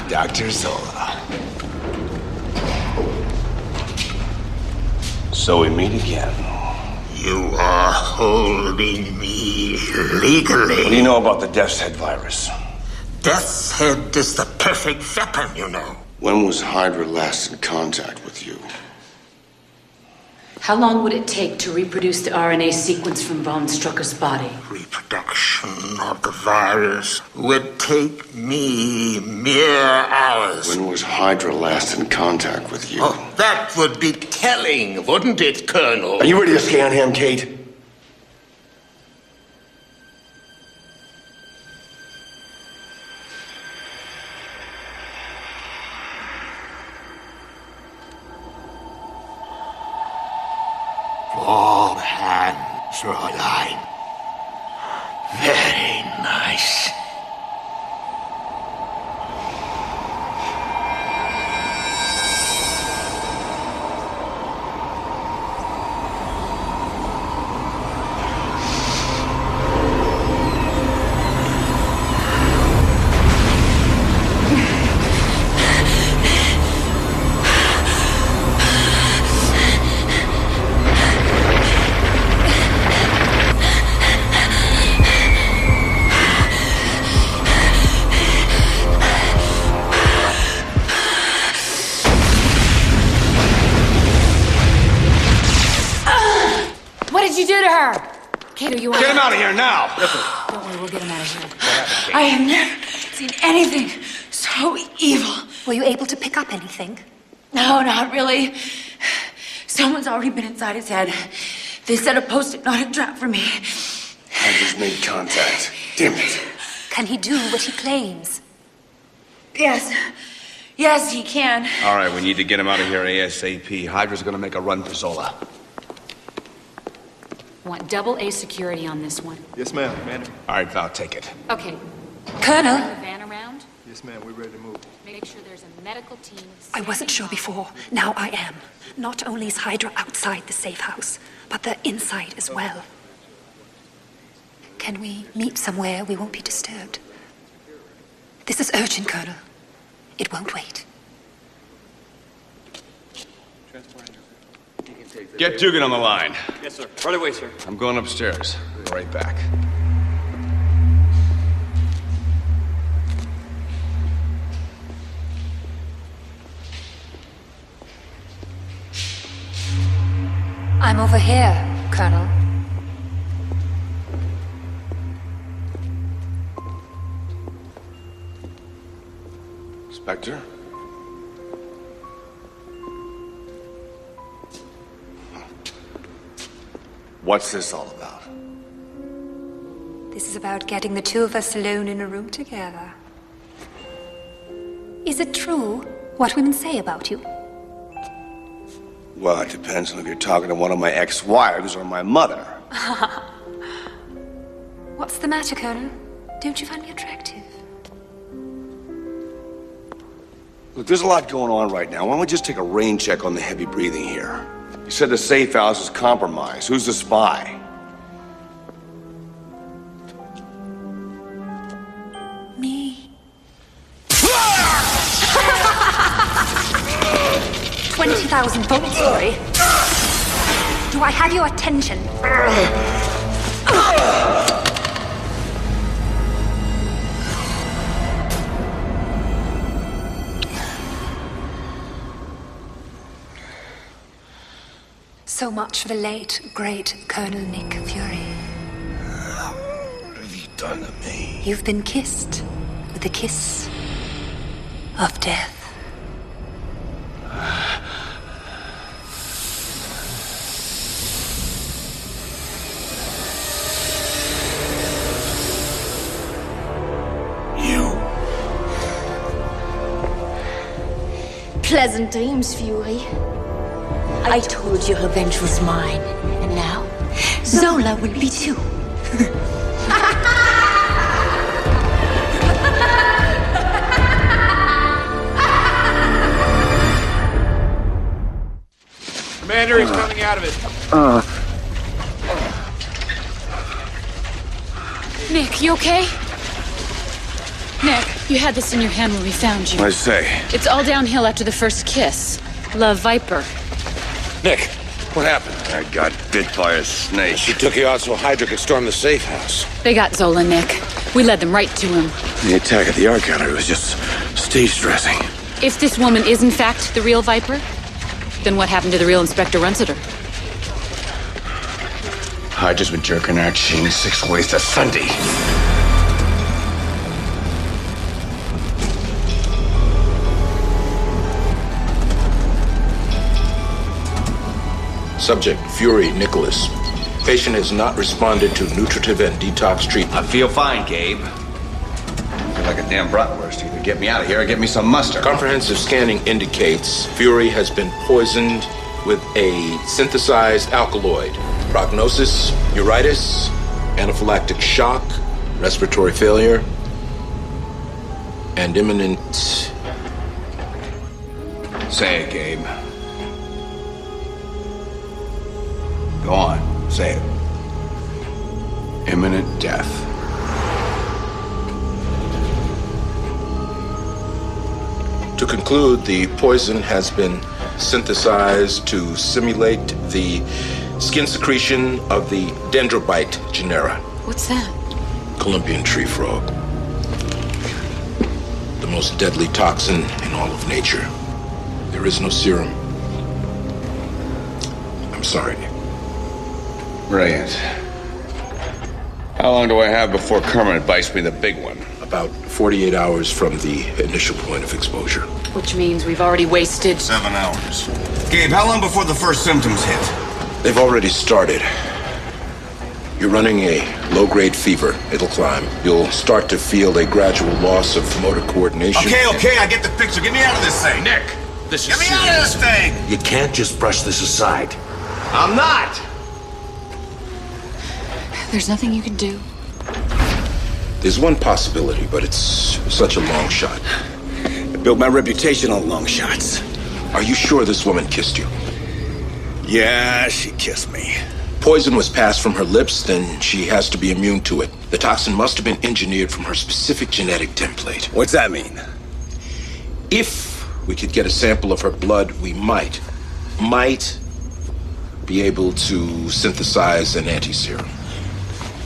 Dr. Zola. So we meet again. You are holding me legally. What do you know about the Death's Head virus? Death's Head is the perfect weapon, you know. When was Hydra last in contact with you? How long would it take to reproduce the RNA sequence from Von Strucker's body? Reproduction of the virus would take me mere hours. When was Hydra last in contact with you? Oh, that would be telling, wouldn't it, Colonel? Are you ready to scan him, Kate? All hands are aligned. Very nice. Kate, are you Get him out of here now! Don't worry, we'll get him out of here. I have never seen anything so evil. Were you able to pick up anything? No, not really. Someone's already been inside his head. They set a post-hypnotic trap for me. I just made contact. Damn it. Can he do what he claims? Yes. Yes, he can. All right, we need to get him out of here ASAP. Hydra's gonna make a run for Zola. Want double A security on this one. Yes, ma'am. All right, Val, take it. Okay. Colonel? Turn the van around. Yes, ma'am. We're ready to move. Make sure there's a medical team. I wasn't sure before. Now I am. Not only is Hydra outside the safe house, but they're inside as well. Can we meet somewhere we won't be disturbed? This is urgent, Colonel. It won't wait. Get Dugan on the line. Yes, sir. Right away, sir. I'm going upstairs. Be right back. I'm over here, Colonel. Spectre? What's this all about? This is about getting the two of us alone in a room together. Is it true what women say about you? Well, it depends on if you're talking to one of my ex-wives or my mother. What's the matter, Colonel? Don't you find me attractive? Look, there's a lot going on right now. Why don't we just take a rain check on the heavy breathing here? You said the safe house is compromised. Who's the spy? Me. 20,000 volts, sorry. Do I have your attention? So much for the late, great Colonel Nick Fury. What have you done to me? You've been kissed with the kiss of death. Pleasant dreams, Fury. I told you revenge was mine, and now Zola will be too. Commander is coming out of it. Nick, you okay? Nick, you had this in your hand when we found you. What'd I say? It's all downhill after the first kiss. Love Viper. Nick, what happened? I got bit by a snake. She took you out so Hydra could storm the safe house. They got Zola, Nick. We led them right to him. The attack at the art gallery was just stage dressing. If this woman is in fact the real Viper, then what happened to the real Inspector Runciter? Hydra's been jerking our chain 6 ways to Sunday. Subject, Fury, Nicholas. Patient has not responded to nutritive and detox treatment. I feel fine, Gabe. I feel like a damn bratwurst. Either get me out of here or get me some mustard. Comprehensive scanning indicates Fury has been poisoned with a synthesized alkaloid. Prognosis, neuritis, anaphylactic shock, respiratory failure, and imminent... Say it, Gabe. Go on, say it. Imminent death. To conclude, the poison has been synthesized to simulate the skin secretion of the dendrobite genera. What's that? Columbian tree frog. The most deadly toxin in all of nature. There is no serum. I'm sorry, Nick. Brilliant. How long do I have before Kermit bites me the big one? About 48 hours from the initial point of exposure. Which means we've already wasted... 7 hours. Gabe, how long before the first symptoms hit? They've already started. You're running a low-grade fever. It'll climb. You'll start to feel a gradual loss of motor coordination. Okay, I get the picture. Get me out of this thing. Nick, This is get me out of this thing! You can't just brush this aside. I'm not! There's nothing you can do. There's one possibility, but it's such a long shot. I built my reputation on long shots. Are you sure this woman kissed you? Yeah, she kissed me. Poison was passed from her lips, then she has to be immune to it. The toxin must have been engineered from her specific genetic template. What's that mean? If we could get a sample of her blood, we might be able to synthesize an anti-serum.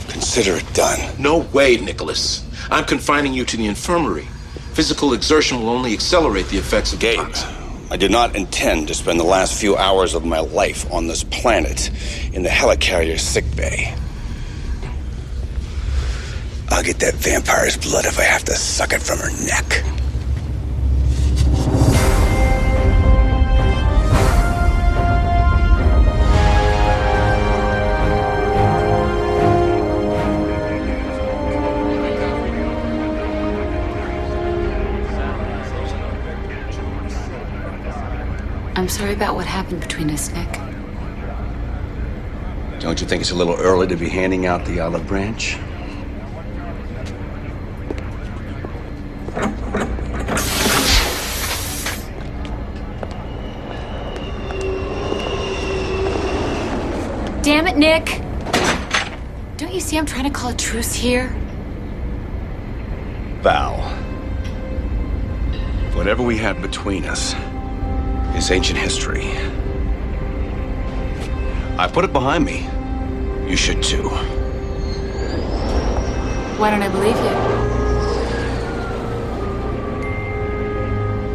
Consider it done. No way, Nicholas. I'm confining you to the infirmary. Physical exertion will only accelerate the effects of the Gabe, toxin. I did not intend to spend the last few hours of my life on this planet in the helicarrier sickbay. I'll get that vampire's blood if I have to suck it from her neck. I'm sorry about what happened between us, Nick. Don't you think it's a little early to be handing out the olive branch? Damn it, Nick! Don't you see I'm trying to call a truce here? Val, whatever we have between us is ancient history. I put it behind me. You should too. Why don't I believe you?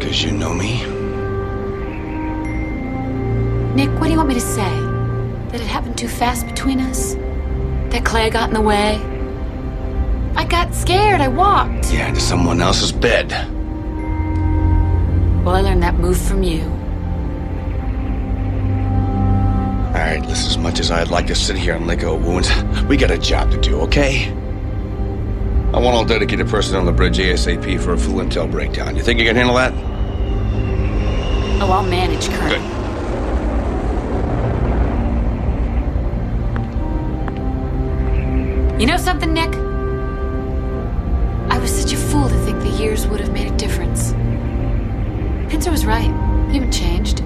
'Cause you know me. Nick, what do you want me to say? That it happened too fast between us? That Clay got in the way? I got scared, I walked. Yeah, into someone else's bed. Well, I learned that move from you. All right, listen, as much as I'd like to sit here and lick old wounds, we got a job to do, okay? I want all dedicated personnel on the bridge ASAP for a full intel breakdown. You think you can handle that? Oh, I'll manage, Colonel. Good. You know something, Nick? I was such a fool to think the years would have made a difference. Pinzer was right. You haven't changed.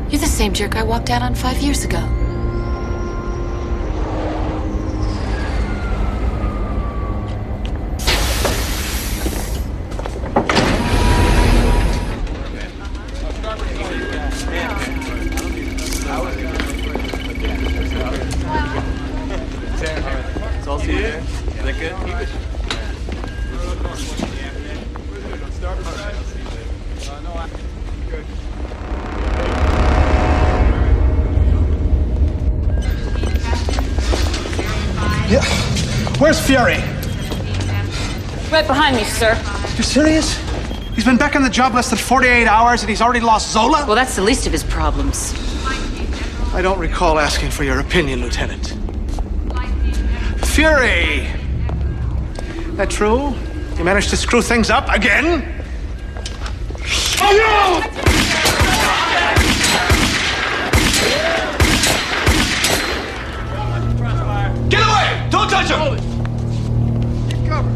You're the same jerk I walked out on 5 years ago. Tulsi, is that good? Yeah. Where's Fury? Right behind me, sir. You serious? He's been back on the job less than 48 hours and he's already lost Zola? Well, that's the least of his problems. I don't recall asking for your opinion, Lieutenant. Fury! That true? You managed to screw things up again? Oh no! Get away! Don't touch him! Get cover.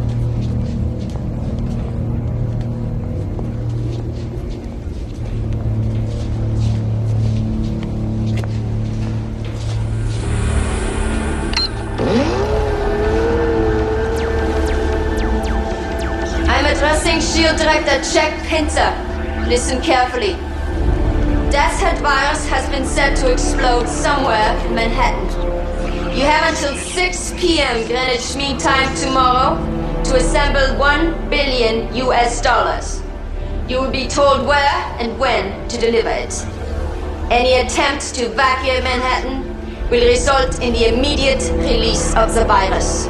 I'm addressing Shield Director Jack Pinter. Listen carefully. Death's Head virus has been set to explode somewhere in Manhattan. You have until 6 p.m. Greenwich Mean Time tomorrow to assemble $1 billion. You will be told where and when to deliver it. Any attempt to evacuate Manhattan will result in the immediate release of the virus.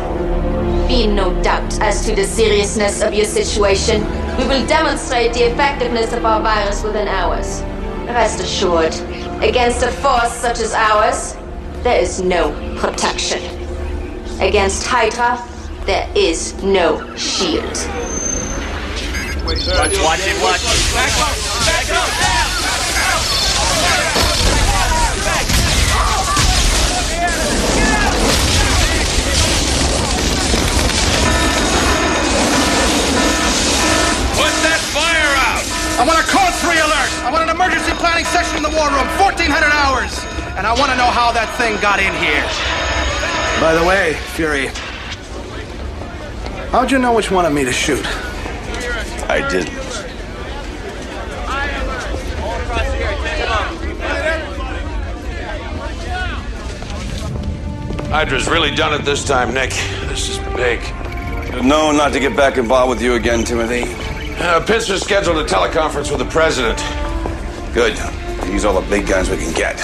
Be in no doubt as to the seriousness of your situation. We will demonstrate the effectiveness of our virus within hours. Rest assured, against a force such as ours, there is no protection. Against Hydra, there is no shield. Watch it. Back up! Put that fire out! I want a code 3 alert! I want an emergency planning session in the war room, 1,400 hours! And I want to know how that thing got in here. By the way, Fury, how'd you know which one of me to shoot? I didn't. Hydra's really done it this time, Nick. This is big. No, not to get back involved with you again, Timothy. Pinter's scheduled a teleconference with the president. Good. Use all the big guns we can get.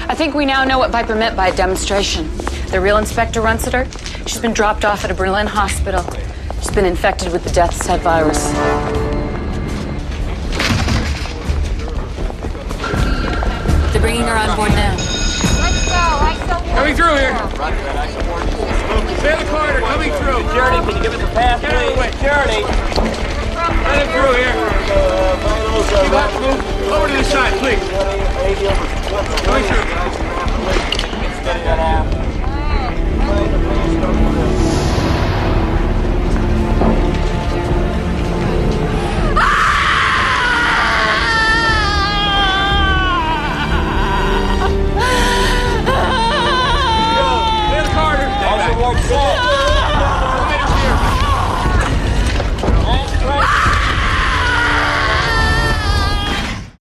I think we now know what Viper meant by a demonstration. The real Inspector Runsiter, she's been dropped off at a Berlin hospital. She's been infected with the Death's Head virus. They're bringing her on board now. Coming through here. Stay the corridor, coming through. Security, can you give us a pass, please? Security. Let him through here. Keep up, move over to the side, please. Coming through. Clear the corridor. Stay back.